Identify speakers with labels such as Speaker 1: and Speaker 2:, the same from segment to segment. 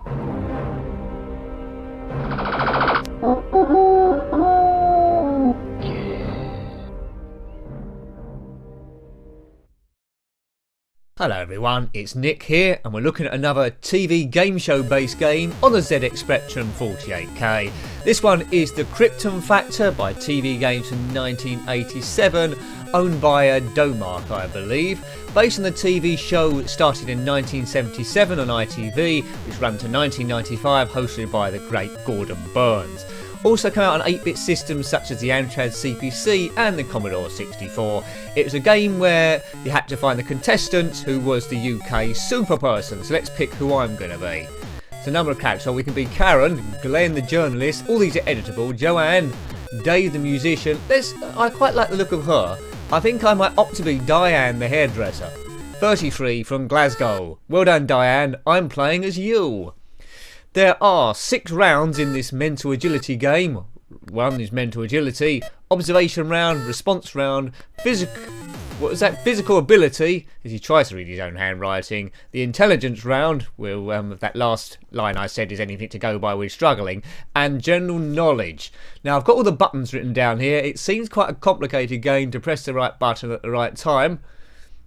Speaker 1: Hello everyone, it's Nick here and we're looking at another TV game show based game on the ZX Spectrum 48K. This one is the KRYPTON Factor by TV Games from 1987, owned by Domark I believe. Based on the TV show that started in 1977 on ITV, which ran to 1995, hosted by the great Gordon Burns. Also came out on 8-bit systems such as the Amstrad CPC and the Commodore 64. It was a game where you had to find the contestant who was the UK super person. So let's pick who I'm going to be. It's a number of characters. So we can be Karen, Glenn the journalist, all these are editable, Joanne, Dave the musician. I quite like the look of her. I think I might opt to be Diane the hairdresser. 33 from Glasgow. Well done Diane, I'm playing as you. There are 6 rounds in this mental agility game. One is mental agility, observation round, response round, physical ability, as he tries to read his own handwriting, the intelligence round, well, that last line I said is anything to go by, we're struggling, and general knowledge. Now I've got all the buttons written down here. It seems quite a complicated game to press the right button at the right time.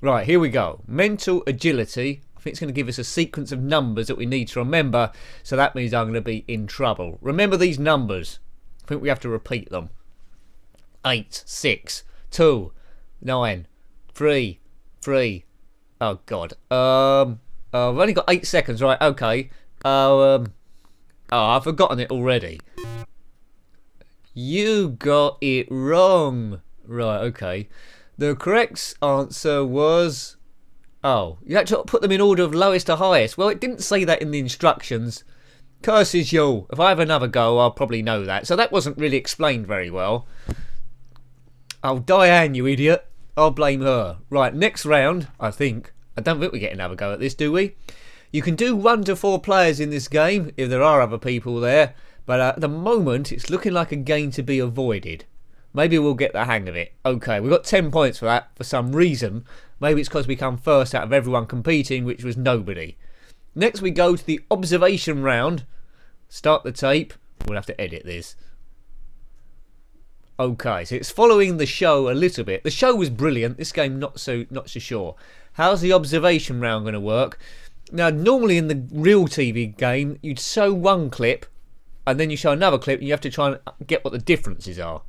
Speaker 1: Right, here we go. Mental agility. I think it's going to give us a sequence of numbers that we need to remember, so that means I'm going to be in trouble. Remember these numbers. I think we have to repeat them. 8, 6, 2, 9, 3, 3. Oh God. I've only got 8 seconds, right? Okay. I've forgotten it already. You got it wrong. Right, okay. The correct answer was... Oh, you had to put them in order of lowest to highest. Well, it didn't say that in the instructions. Curses you. If I have another go, I'll probably know that. So that wasn't really explained very well. Oh, Diane, you idiot. I'll blame her. Right, next round, I think. I don't think we get another go at this, do we? You can do 1 to 4 players in this game, if there are other people there. But at the moment, it's looking like a game to be avoided. Maybe we'll get the hang of it. Okay, we've got 10 points for that for some reason. Maybe it's because we come first out of everyone competing, which was nobody. Next we go to the observation round. Start the tape. We'll have to edit this. Okay, so it's following the show a little bit. The show was brilliant. This game not so sure. How's the observation round going to work? Now, normally in the real TV game, you'd show one clip, and then you show another clip, and you have to try and get what the differences are.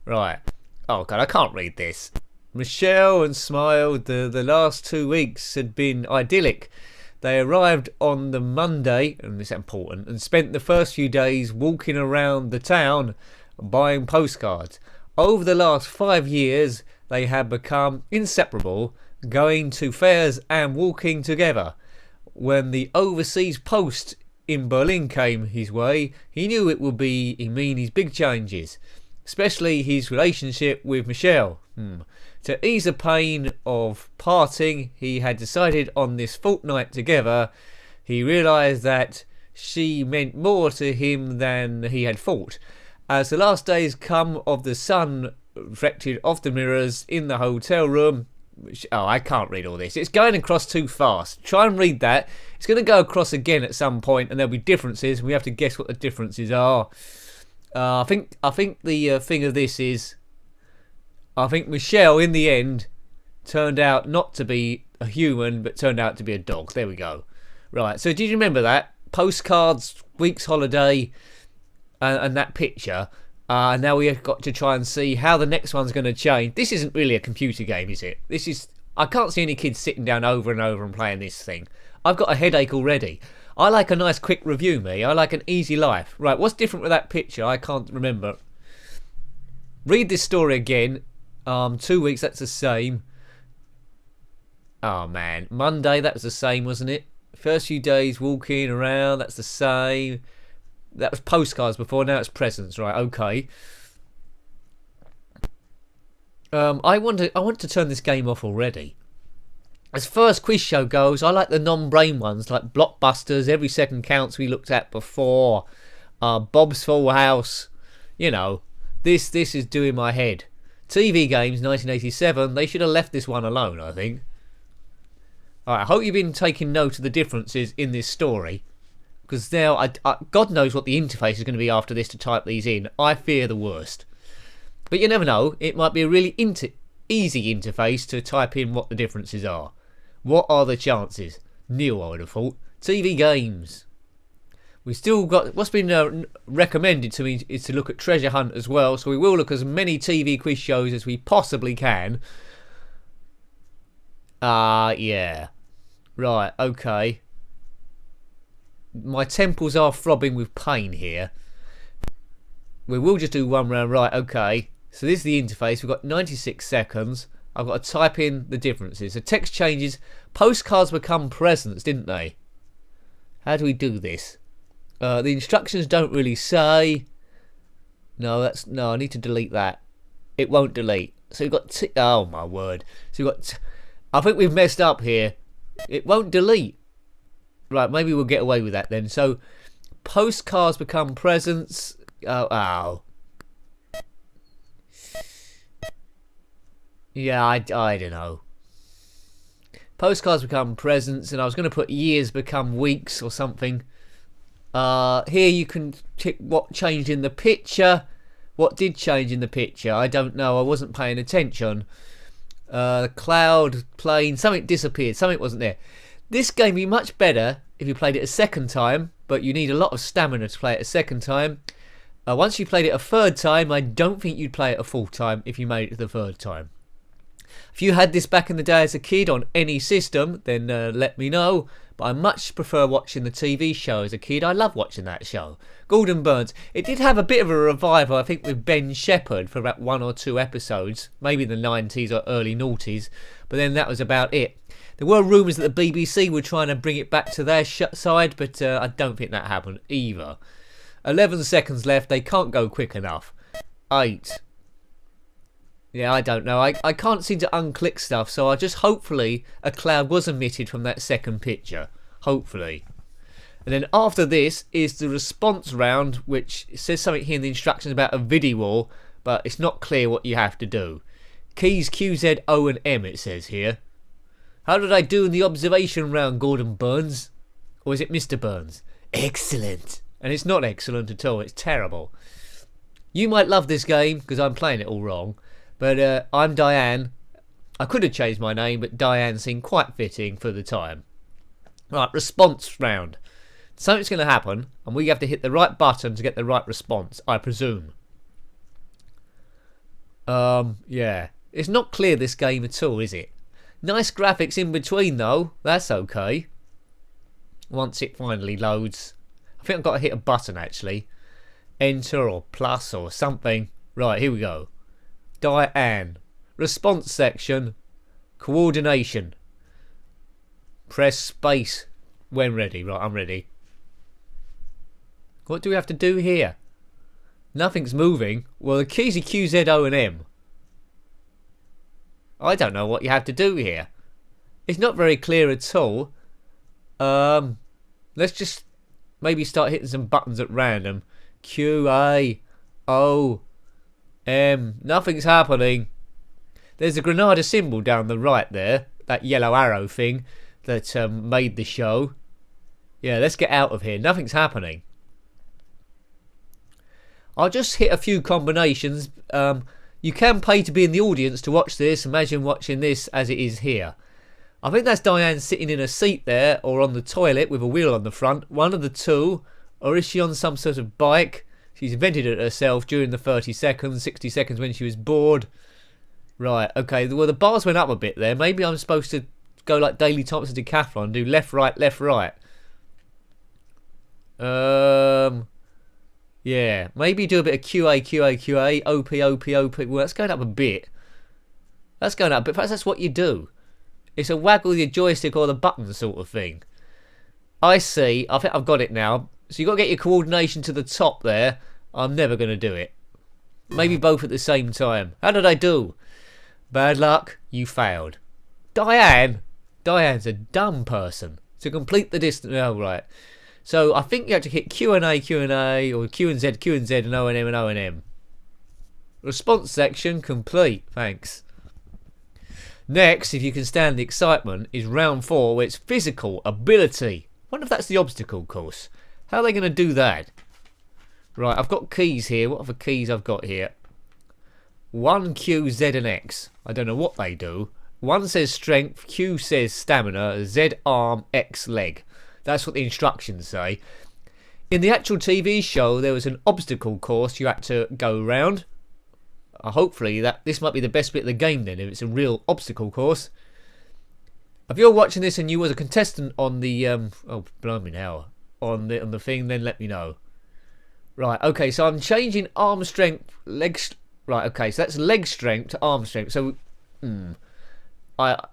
Speaker 1: Right. Oh God, I can't read this. Michelle and Smile, the last 2 weeks had been idyllic. They arrived on the Monday, and this is important, and spent the first few days walking around the town buying postcards. Over the last 5 years, they had become inseparable, going to fairs and walking together. When the overseas post in Berlin came his way, he knew it would mean his big changes, especially his relationship with Michelle. To ease the pain of parting, he had decided on this fortnight together. He realised that she meant more to him than he had thought. As the last days come of the sun reflected off the mirrors in the hotel room... Oh, I can't read all this. It's going across too fast. Try and read that. It's going to go across again at some point, and there'll be differences, and we have to guess what the differences are. I think the thing of this is... I think Michelle, in the end, turned out not to be a human, but turned out to be a dog. There we go. Right, so did you remember that? Postcards, week's holiday, and that picture. And now we've got to try and see how the next one's going to change. This isn't really a computer game, is it? This is... I can't see any kids sitting down over and over and playing this thing. I've got a headache already. I like a nice quick review, me. I like an easy life. Right, what's different with that picture? I can't remember. Read this story again. 2 weeks, that's the same. Oh man, Monday, that was the same, wasn't it? First few days walking around, that's the same. That was postcards before, now it's presents, right? Okay. I want to turn this game off already. As first quiz show goes, I like the non-brain ones, like Blockbusters, Every Second Counts we looked at before, Bob's Full House. You know, this is doing my head. TV games, 1987, they should have left this one alone, I think. Alright, I hope you've been taking note of the differences in this story, because now God knows what the interface is going to be after this to type these in. I fear the worst. But you never know. It might be a really easy interface to type in what the differences are. What are the chances? Nil, I would have thought. TV games. We've still got, what's been recommended to me is to look at Treasure Hunt as well, so we will look at as many TV quiz shows as we possibly can. Yeah. Right, okay. My temples are throbbing with pain here. We will just do one round. Right, okay. So this is the interface. We've got 96 seconds. I've got to type in the differences. So text changes. Postcards become presents, didn't they? How do we do this? The instructions don't really say. No, I need to delete that. It won't delete. So we've got oh my word. So we've got I think we've messed up here. It won't delete. Right, maybe we'll get away with that then. So postcards become presents. Oh. Yeah, I don't know. Postcards become presents, and I was going to put years become weeks or something. Here you can tick what changed in the picture. What did change in the picture? I don't know. I wasn't paying attention. Cloud, plane, something disappeared. Something wasn't there. This game would be much better if you played it a second time, but you need a lot of stamina to play it a second time. Once you played it a third time, I don't think you'd play it a full time if you made it the third time. If you had this back in the day as a kid on any system, then let me know. But I much prefer watching the TV show as a kid. I love watching that show. Gordon Burns. It did have a bit of a revival, I think, with Ben Shepherd for about 1 or 2 episodes. Maybe in the 90s or early noughties. But then that was about it. There were rumours that the BBC were trying to bring it back to their side, but I don't think that happened either. 11 seconds left. They can't go quick enough. 8. Yeah, I don't know. I can't seem to unclick stuff, so I just hopefully a cloud was emitted from that second picture. Hopefully. And then after this is the response round, which says something here in the instructions about a video wall, but it's not clear what you have to do. Keys Q, Z, O and M it says here. How did I do in the observation round, Gordon Burns? Or is it Mr. Burns? Excellent. And it's not excellent at all. It's terrible. You might love this game because I'm playing it all wrong. But I'm Diane. I could have changed my name, but Diane seemed quite fitting for the time. Right, response round. Something's going to happen, and we have to hit the right button to get the right response, I presume. Yeah. It's not clear, this game at all, is it? Nice graphics in between, though. That's okay. Once it finally loads. I think I've got to hit a button, actually. Enter or plus or something. Right, here we go. Diane. Response section. Coordination. Press space when ready. Right, I'm ready. What do we have to do here? Nothing's moving. Well, the keys are Q, Z, O and M. I don't know what you have to do here. It's not very clear at all. Let's just maybe start hitting some buttons at random. Q, A, O, M. Nothing's happening. There's a Granada symbol down the right there. That yellow arrow thing that made the show. Yeah, let's get out of here. Nothing's happening. I'll just hit a few combinations. You can pay to be in the audience to watch this. Imagine watching this as it is here. I think that's Diane sitting in a seat there or on the toilet with a wheel on the front. One of the two. Or is she on some sort of bike? She's invented it herself during the 30 seconds, 60 seconds when she was bored. Right, okay. Well, the bars went up a bit there. Maybe I'm supposed to go like Daley Thompson Decathlon, do left, right, left, right. Yeah, maybe do a bit of QA, QA, QA, OP, OP, OP. Well, that's going up a bit. That's going up a bit. Perhaps that's what you do. It's a waggle your joystick or the button sort of thing. I see. I think I've got it now. So you've got to get your coordination to the top there. I'm never going to do it. Maybe both at the same time. How did I do? Bad luck. You failed. Diane. Diane's a dumb person. To complete the distance. Oh, right. So I think you have to hit Q and A, or Q and Z, and O and M and O and M. Response section complete. Thanks. Next, if you can stand the excitement, is round 4, where it's physical ability. I wonder if that's the obstacle course. How are they going to do that? Right, I've got keys here. What other keys I've got here? 1, Q, Z and X. I don't know what they do. 1 says strength, Q says stamina, Z arm, X leg. That's what the instructions say. In the actual TV show, there was an obstacle course you had to go around. Hopefully, this might be the best bit of the game then, if it's a real obstacle course. If you're watching this and you was a contestant on the oh blimey now, on the thing, then let me know. Right, okay, so I'm changing arm strength, right, okay, so that's leg strength to arm strength. So,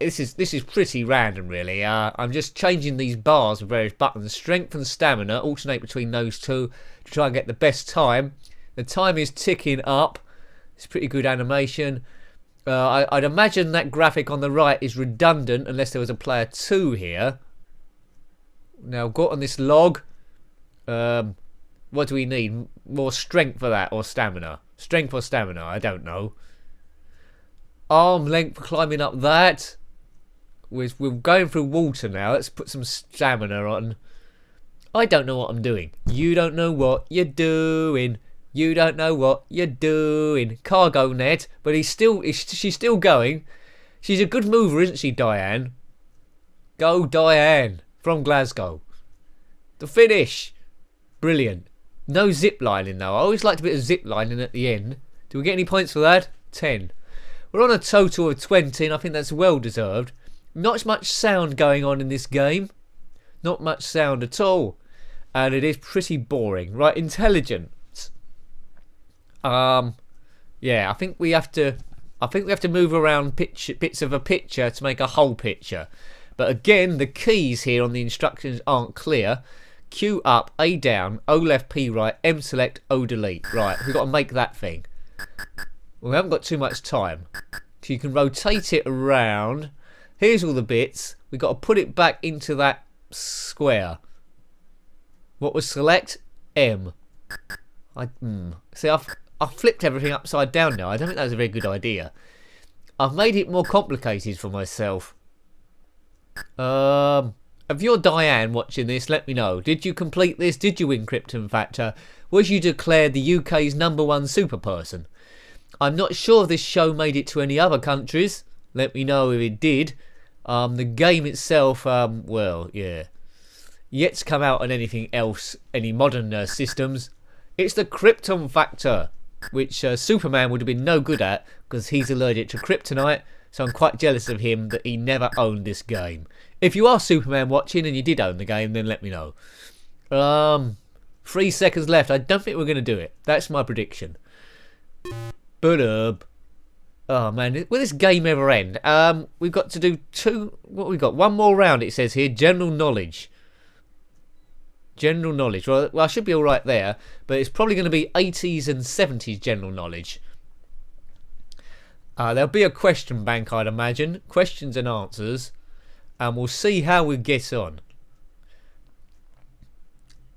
Speaker 1: this is pretty random, really. I'm just changing these bars with various buttons. Strength and stamina, alternate between those two to try and get the best time. The time is ticking up. It's pretty good animation. I'd imagine that graphic on the right is redundant unless there was a player 2 here. Now, got on this log. What do we need? More strength for that or stamina? Strength or stamina? I don't know. Arm length for climbing up that. We're going through water now. Let's put some stamina on. I don't know what I'm doing. You don't know what you're doing. You don't know what you're doing. Cargo net, but she's still going. She's a good mover, isn't she, Diane? Go, Diane, from Glasgow. The finish. Brilliant. No zip lining though. I always liked a bit of zip lining at the end. Do we get any points for that? 10. We're on a total of 20, and I think that's well deserved. Not much sound going on in this game. Not much sound at all. And it is pretty boring. Right, intelligence. Yeah, I think we have to move around bits of a picture to make a whole picture. But again, the keys here on the instructions aren't clear. Q up, A down, O left, P right, M select, O delete. Right, we've got to make that thing. We haven't got too much time. So you can rotate it around. Here's all the bits. We've got to put it back into that square. What was select? M. See, I've flipped everything upside down now. I don't think that was a very good idea. I've made it more complicated for myself. If you're Diane watching this, let me know. Did you complete this? Did you win KRYPTON Factor? Was you declared the UK's #1 super person? I'm not sure if this show made it to any other countries. Let me know if it did. The game itself, well, yeah. Yet to come out on anything else, any modern systems. It's the KRYPTON Factor, which Superman would have been no good at because he's allergic to kryptonite. So I'm quite jealous of him that he never owned this game. If you are Superman watching and you did own the game, then let me know. 3 seconds left. I don't think we're going to do it. That's my prediction. But oh man, will this game ever end? We've got to do what we got? One more round, it says here. General knowledge. General knowledge. Well, I should be all right there, but it's probably going to be 80s and 70s general knowledge. There'll be a question bank, I'd imagine. Questions and answers. And we'll see how we get on.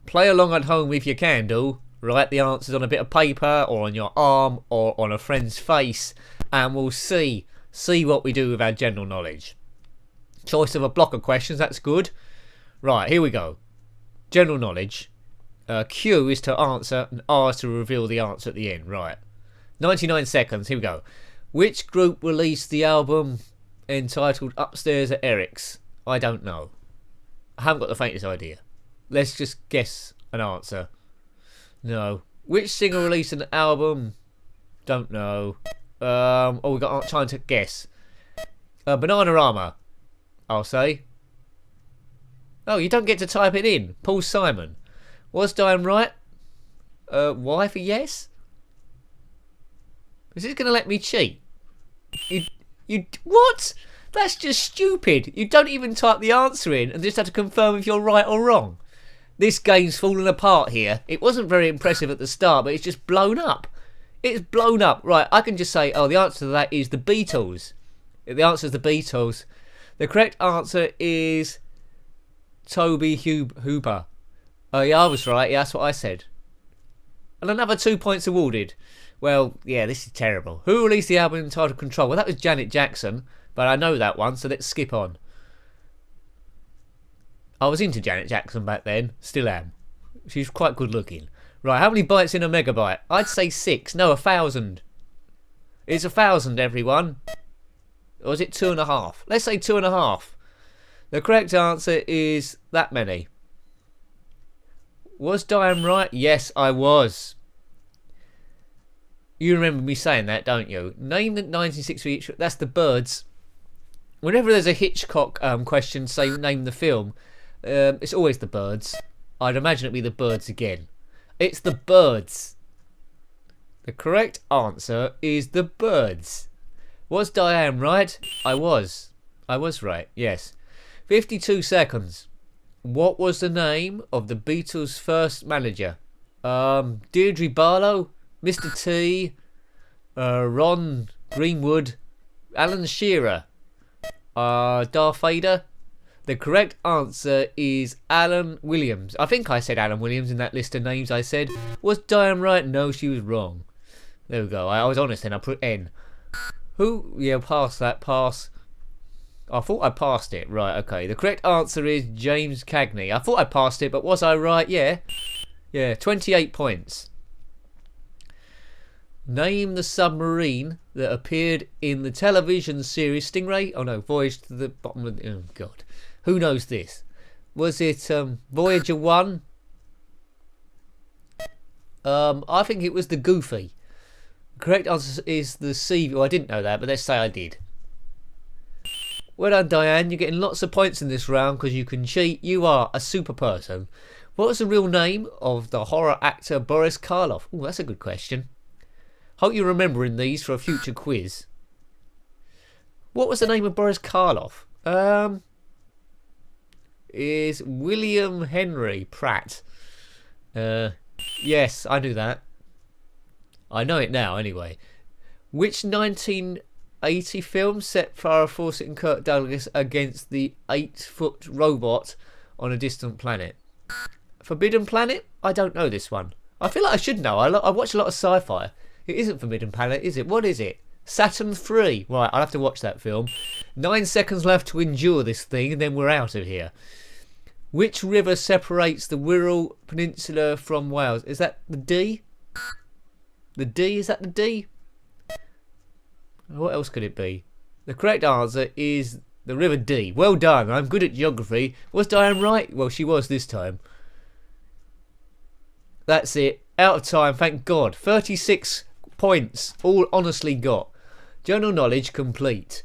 Speaker 1: Play along at home if you can do. Write the answers on a bit of paper or on your arm or on a friend's face. And we'll see what we do with our general knowledge. Choice of a block of questions, that's good. Right, here we go. General knowledge. Q is to answer and R is to reveal the answer at the end. Right. 99 seconds, here we go. Which group released the album entitled Upstairs at Eric's? I don't know. I haven't got the faintest idea. Let's just guess an answer. No. Which singer released an album? Don't know. Oh, we got trying to guess. Bananarama, I'll say. Oh, you don't get to type it in. Paul Simon. Was Diane right? Y for yes? Is this going to let me cheat? You what? That's just stupid. You don't even type the answer in and just have to confirm if you're right or wrong. This game's fallen apart here. It wasn't very impressive at the start, but it's just blown up. It's blown up. Right, I can just say, oh, the answer to that is the Beatles. The answer is the Beatles. The correct answer is Toby Hooper. Oh, yeah, I was right. Yeah, that's what I said. And another 2 points awarded. Well, yeah, this is terrible. Who released the album entitled Control? Well, that was Janet Jackson, but I know that one, so let's skip on. I was into Janet Jackson back then. Still am. She's quite good looking. Right, how many bytes in a megabyte? I'd say 6. No, 1,000. It's 1,000, everyone. Or is it 2.5? Let's say 2.5. The correct answer is that many. Was Diane right? Yes, I was. You remember me saying that, don't you? Name the 1960. That's the Birds. Whenever there's a Hitchcock question, say name the film, it's always the Birds. I'd imagine it'd be the Birds again. It's the Birds. The correct answer is the Birds. Was Diane right? I was. I was right, yes. 52 seconds. What was the name of the Beatles' first manager? Deirdre Barlow, Mr. T, Ron Greenwood, Alan Shearer, Darth Vader. The correct answer is Alan Williams. I think I said Alan Williams in that list of names I said. Was Diane right? No, she was wrong. There we go. I was honest then. I put N. Who? Yeah, pass that. Pass. I thought I passed it. Right, okay. The correct answer is James Cagney. I thought I passed it, but was I right? Yeah. Yeah, 28 points. Name the submarine that appeared in the television series Stingray. Oh no, Voyage to the Bottom of the... Oh God. Who knows this? Was it Voyager 1? I think it was the Goofy. The correct answer is the Sea... Well, I didn't know that, but let's say I did. Well done, Diane. You're getting lots of points in this round because you can cheat. You are a super person. What was the real name of the horror actor Boris Karloff? Oh, that's a good question. Hope you're remembering these for a future quiz. What was the name of Boris Karloff? Is William Henry Pratt. Yes, I knew that. I know it now, anyway. Which 1980 film set Farrah Fawcett and Kirk Douglas against the 8-foot robot on a distant planet? Forbidden Planet? I don't know this one. I feel like I should know. I watch a lot of sci-fi. It isn't Forbidden Planet, is it? What is it? Saturn 3. Right, I'll have to watch that film. 9 seconds left to endure this thing, and then we're out of here. Which river separates the Wirral Peninsula from Wales? Is that the D? The D? Is that the D? What else could it be? The correct answer is the River D. Well done. I'm good at geography. Was Diane right? Well, she was this time. That's it. Out of time, thank God. 36 points. All honestly got. General knowledge complete.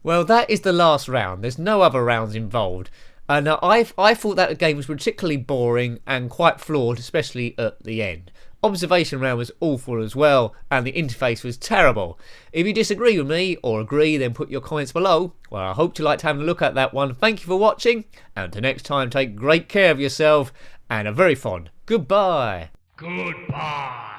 Speaker 1: Well, that is the last round. There's no other rounds involved. And I thought that game was particularly boring and quite flawed, especially at the end. Observation round was awful as well, and the interface was terrible. If you disagree with me or agree, then put your comments below. Well, I hope you liked having a look at that one. Thank you for watching, and until next time, take great care of yourself, and a very fond goodbye.
Speaker 2: Goodbye.